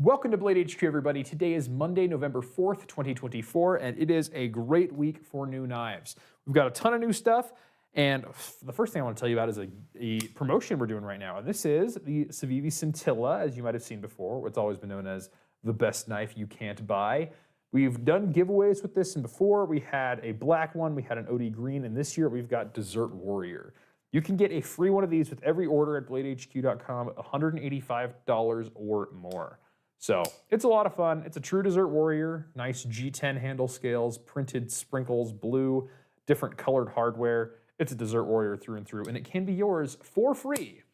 Welcome to Blade HQ, everybody. Today is Monday, November 4th, 2024, and it is a great week for new knives. We've got a ton of new stuff, and the first thing I want to tell you about is a promotion we're doing right now. And this is the CIVIVI Scintilla, as you might have seen before. It's always been known as the best knife you can't buy. We've done giveaways with this, and before we had a black one, we had an OD green, and this year we've got Desert Warrior. You can get a free one of these with every order at bladehq.com, $185 or more. So it's a lot of fun. It's a true Desert Warrior, nice G10 handle scales, printed sprinkles, blue, different colored hardware. It's a Desert Warrior through and through, and it can be yours for free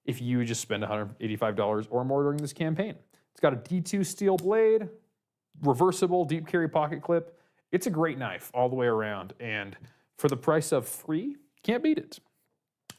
if you just spend $185 or more during this campaign. It's got a D2 steel blade, reversible deep carry pocket clip. It's a great knife all the way around, and for the price of free, can't beat it.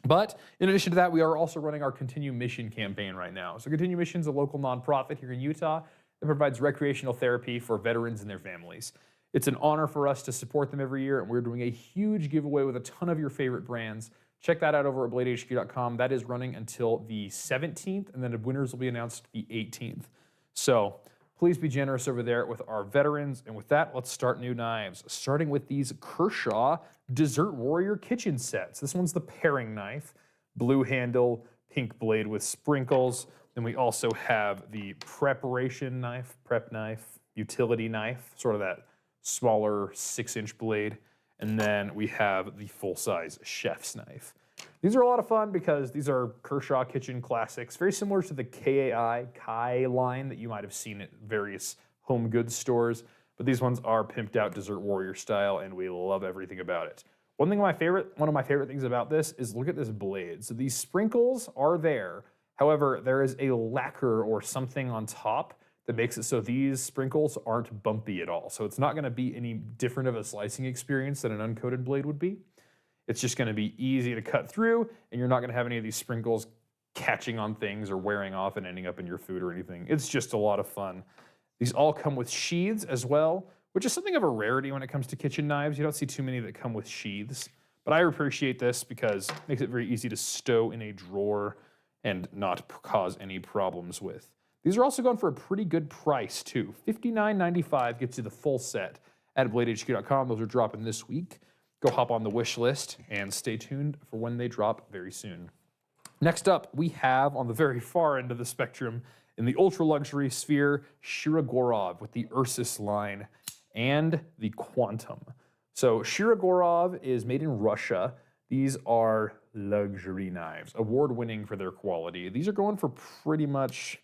But in addition to that, we are also running our Continue Mission campaign right now. So Continue Mission is a local nonprofit here in Utah that provides recreational therapy for veterans and their families. It's an honor for us to support them every year, and we're doing a huge giveaway with a ton of your favorite brands. Check that out over at bladehq.com. That is running until the 17th, and then the winners will be announced the 18th. So please be generous over there with our veterans. And with that, let's start new knives, starting with these Kershaw Desert Warrior kitchen sets. This one's the pairing knife, blue handle, pink blade with sprinkles. Then we also have the preparation knife, prep knife, utility knife, sort of that smaller 6-inch blade. And then we have the full-size chef's knife. These are a lot of fun because these are Kershaw kitchen classics, very similar to the Kai line that you might have seen at various home goods stores. But these ones are pimped out Desert Warrior style, and we love everything about it. One of my favorite things about this is look at this blade. So these sprinkles are there. However, there is a lacquer or something on top that makes it so these sprinkles aren't bumpy at all. So it's not going to be any different of a slicing experience than an uncoated blade would be. It's just going to be easy to cut through, and you're not going to have any of these sprinkles catching on things or wearing off and ending up in your food or anything. It's just a lot of fun. These all come with sheaths as well, which is something of a rarity when it comes to kitchen knives. You don't see too many that come with sheaths, but I appreciate this because it makes it very easy to stow in a drawer and not cause any problems with. These are also going for a pretty good price too. $59.95 gets you the full set at bladehq.com. Those are dropping this week. Go hop on the wish list and stay tuned for when they drop very soon. Next up, we have on the very far end of the spectrum in the ultra luxury sphere, Shirogorov with the Ursus line and the Quantum. So Shirogorov is made in Russia. These are luxury knives, award-winning for their quality. These are going for pretty much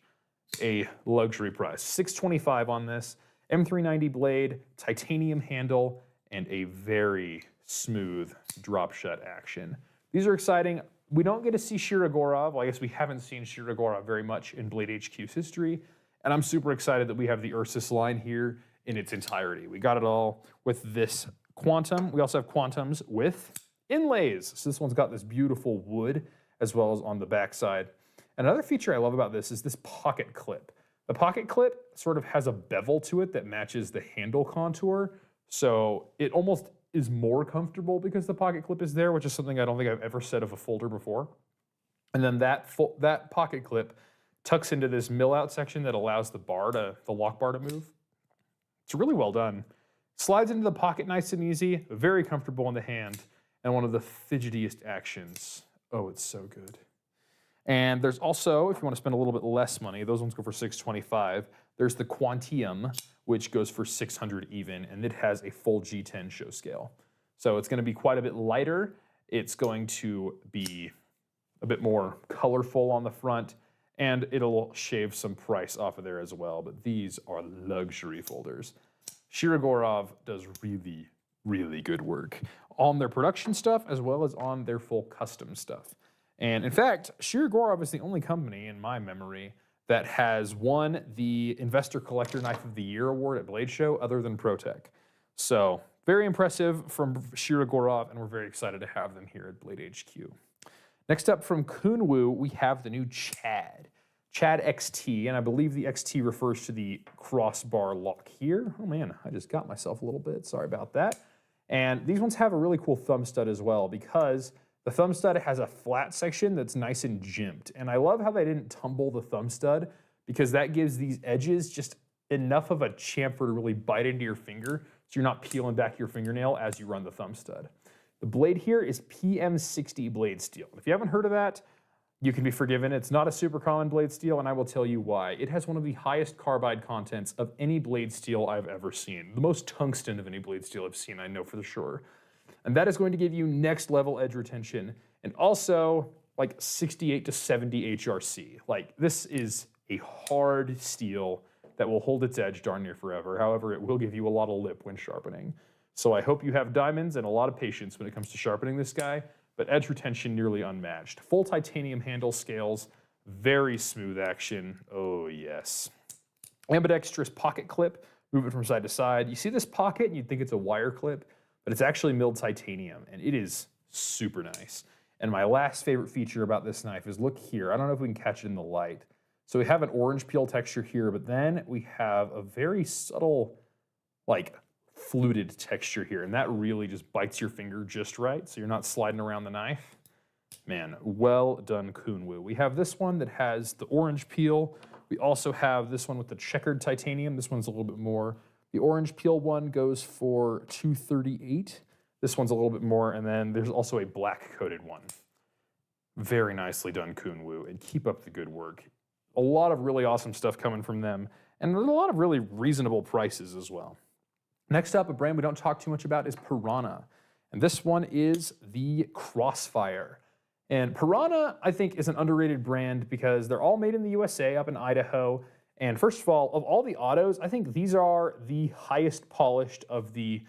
a luxury price. $625 on this, M390 blade, titanium handle, and a very smooth drop shut action. These are exciting. We don't get to see Shirogorov. Well, I guess we haven't seen Shirogorov very much in Blade HQ's history, and I'm super excited that we have the Ursus line here in its entirety. We got it all with this Quantum. We also have Quantums with inlays. So this one's got this beautiful wood as well as on the backside. Another feature I love about this is this pocket clip. The pocket clip sort of has a bevel to it that matches the handle contour, so it almost is more comfortable because the pocket clip is there, which is something I don't think I've ever said of a folder before. And then that pocket clip tucks into this mill out section that allows the lock bar to move. It's really well done. Slides into the pocket nice and easy, very comfortable in the hand, and one of the fidgetiest actions. Oh, it's so good. And there's also, if you want to spend a little bit less money, those ones go for $625. There's the Quantium, which goes for $600 even, and it has a full G10 show scale. So it's going to be quite a bit lighter. It's going to be a bit more colorful on the front, and it'll shave some price off of there as well. But these are luxury folders. Shirogorov does really, really good work on their production stuff as well as on their full custom stuff. And in fact, Shirogorov is the only company in my memory that has won the Investor Collector Knife of the Year award at Blade Show other than ProTech. So very impressive from Shirogorov, and we're very excited to have them here at Blade HQ. Next up from Kunwu, we have the new Chad XT, and I believe the XT refers to the crossbar lock here. Oh man, I just got myself a little bit, sorry about that. And these ones have a really cool thumb stud as well because the thumb stud has a flat section that's nice and jimped. And I love how they didn't tumble the thumb stud because that gives these edges just enough of a chamfer to really bite into your finger so you're not peeling back your fingernail as you run the thumb stud. The blade here is PM60 blade steel. If you haven't heard of that, you can be forgiven. It's not a super common blade steel, and I will tell you why. It has one of the highest carbide contents of any blade steel I've ever seen. The most tungsten of any blade steel I've seen, I know for sure. And that is going to give you next level edge retention, and also like 68 to 70 HRC. Like, this is a hard steel that will hold its edge darn near forever. However, it will give you a lot of lip when sharpening. So I hope you have diamonds and a lot of patience when it comes to sharpening this guy, but edge retention nearly unmatched. Full titanium handle scales, very smooth action, oh yes. Ambidextrous pocket clip, move it from side to side. You see this pocket and you'd think it's a wire clip, but it's actually milled titanium, and it is super nice. And my last favorite feature about this knife is, look here, I don't know if we can catch it in the light. So we have an orange peel texture here, but then we have a very subtle, like, fluted texture here, and that really just bites your finger just right, so you're not sliding around the knife. Man, well done, Kunwu. We have this one that has the orange peel. We also have this one with the checkered titanium. This one's a little bit more. The orange peel one goes for $238. This one's a little bit more, and then there's also a black coated one. Very nicely done, Kunwu, and keep up the good work. A lot of really awesome stuff coming from them, and there's a lot of really reasonable prices as well. Next up, a brand we don't talk too much about is Piranha, and this one is the Crossfire. And Piranha, I think, is an underrated brand because they're all made in the USA up in Idaho. And first of all the autos, I think these are the highest polished of the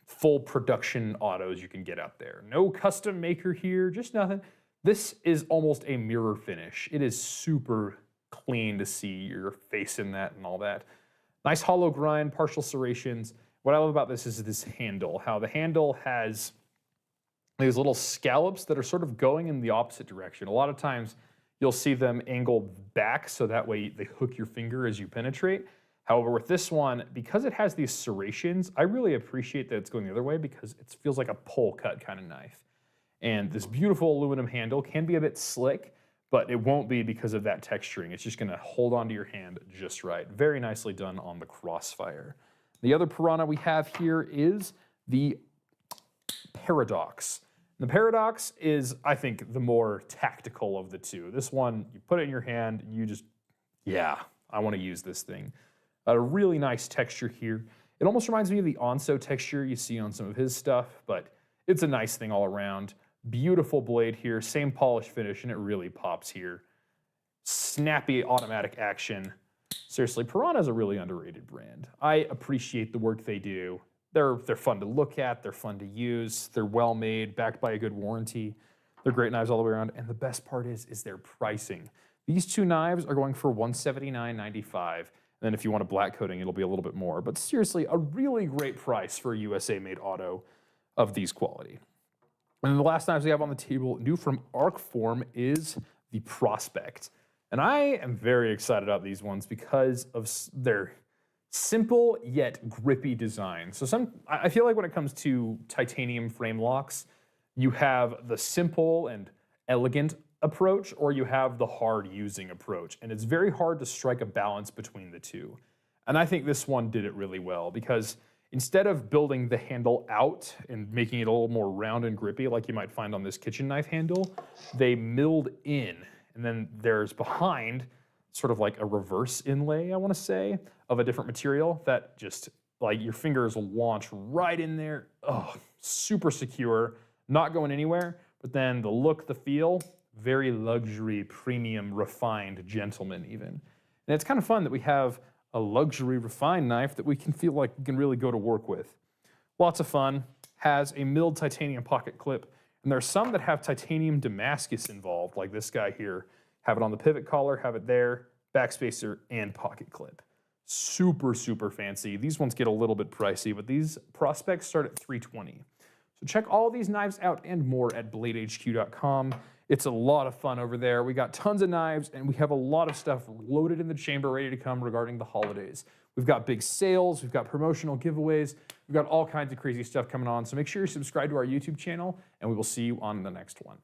full production autos you can get out there. No custom maker here, just nothing. This is almost a mirror finish. It is super clean to see your face in that and all that. Nice hollow grind, partial serrations. What I love about this is this handle, how the handle has these little scallops that are sort of going in the opposite direction. A lot of times you'll see them angled back so that way they hook your finger as you penetrate. However, with this one, because it has these serrations, I really appreciate that it's going the other way because it feels like a pole cut kind of knife. And this beautiful aluminum handle can be a bit slick, but it won't be because of that texturing. It's just gonna hold onto your hand just right. Very nicely done on the Crossfire. The other Piranha we have here is the Paradox. The Paradox is, I think, the more tactical of the two. This one, you put it in your hand, you just, yeah, I wanna use this thing. A really nice texture here. It almost reminds me of the Onso texture you see on some of his stuff, but it's a nice thing all around. Beautiful blade here, same polish finish, and it really pops here. Snappy automatic action. Seriously, Piranha is a really underrated brand. I appreciate the work they do. They're fun to look at, they're fun to use, they're well made, backed by a good warranty. They're great knives all the way around, and the best part is their pricing. These two knives are going for $179.95. And then if you want a black coating, it'll be a little bit more. But seriously, a really great price for a USA-made auto of these quality. And the last knives we have on the table, new from Arcform, is the Prospect. And I am very excited about these ones because of their simple yet grippy design. So I feel like when it comes to titanium frame locks, you have the simple and elegant approach, or you have the hard using approach. And it's very hard to strike a balance between the two. And I think this one did it really well because instead of building the handle out and making it a little more round and grippy like you might find on this kitchen knife handle, they milled in. And then there's behind sort of like a reverse inlay, I wanna say, of a different material that just, like, your fingers will launch right in there. Oh, super secure, not going anywhere. But then the look, the feel, very luxury, premium, refined gentleman even. And it's kind of fun that we have a luxury refined knife that we can feel like we can really go to work with. Lots of fun, has a milled titanium pocket clip, and there's some that have titanium Damascus involved, like this guy here. Have it on the pivot collar, have it there, backspacer, and pocket clip. Super, super fancy. These ones get a little bit pricey, but these Prospects start at $320. So check all these knives out and more at bladehq.com. It's a lot of fun over there. We got tons of knives, and we have a lot of stuff loaded in the chamber ready to come regarding the holidays. We've got big sales, we've got promotional giveaways, we've got all kinds of crazy stuff coming on. So make sure you subscribe to our YouTube channel, and we will see you on the next one.